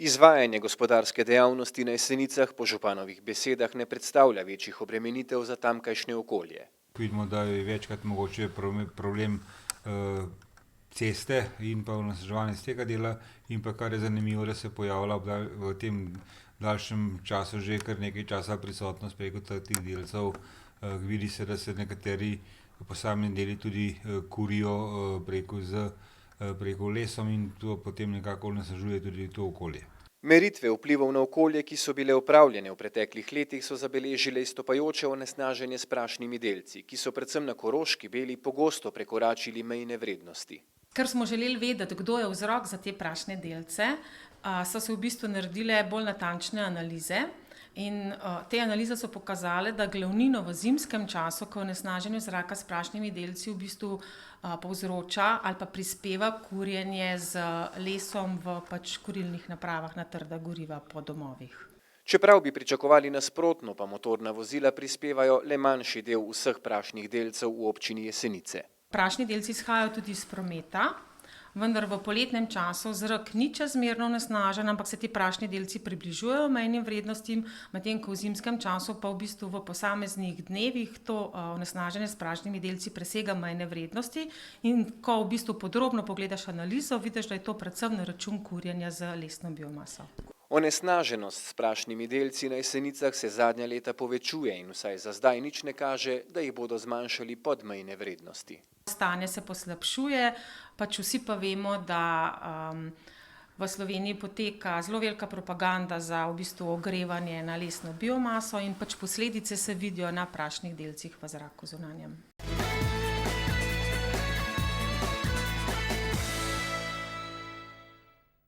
Izvajanje gospodarske dejavnosti na Jesenicah po županovih besedah ne predstavlja večjih obremenitev za tamkajšnje okolje. Vidimo, da je večkrat mogoče problem ceste in pa onesnaževanje z tega dela, in pa kar je zanimivo, da se pojavlja v tem daljšem času že kar nekaj časa prisotnost preko teh delcev. Vidi se, da se nekateri posamezni deli tudi kurijo preko lesom in to potem nekako onesnažuje tudi to okolje. Meritve vplivov na okolje, ki so bile opravljene v preteklih letih, so zabeležile izstopajoče onesnaženje s prašnimi delci, ki so predvsem na Koroški beli pogosto prekoračili mejne vrednosti. Ker smo želeli vedeti, kdo je vzrok za te prašne delce, so se v bistvu naredile bolj natančne analize. In te analize so pokazale, da glavnino v zimskem času, ko onesnaženju zraka s prašnimi delci v bistvu povzroča ali pa prispeva kurjenje z lesom v kurilnih napravah na trda goriva po domovih. Čeprav bi pričakovali nasprotno, pa motorna vozila prispevajo le manjši del vseh prašnih delcev v občini Jesenice. Prašni delci izhajajo tudi iz prometa, vendar v poletnem času zrak ni čezmerno onesnažen, ampak se ti prašni delci približujejo mejnim vrednostim, medtem ko v zimskem času pa v bistvu v posameznih dnevih to onesnaženje s prašnimi delci presega mejne vrednosti. In ko v bistvu podrobno pogledaš analizo, vidiš, da je to predvsem na račun kurjenja z lesno biomaso. Onesnaženost s prašnimi delci na Jesenicah se zadnja leta povečuje in vsaj za zdaj nič ne kaže, da jih bodo zmanjšali pod mejne vrednosti. Stanje se poslabšuje, vsi pa vemo, da v Sloveniji poteka zelo velika propaganda za v bistvu ogrevanje na lesno biomaso in posledice se vidijo na prašnih delcih v zraku zunanjem.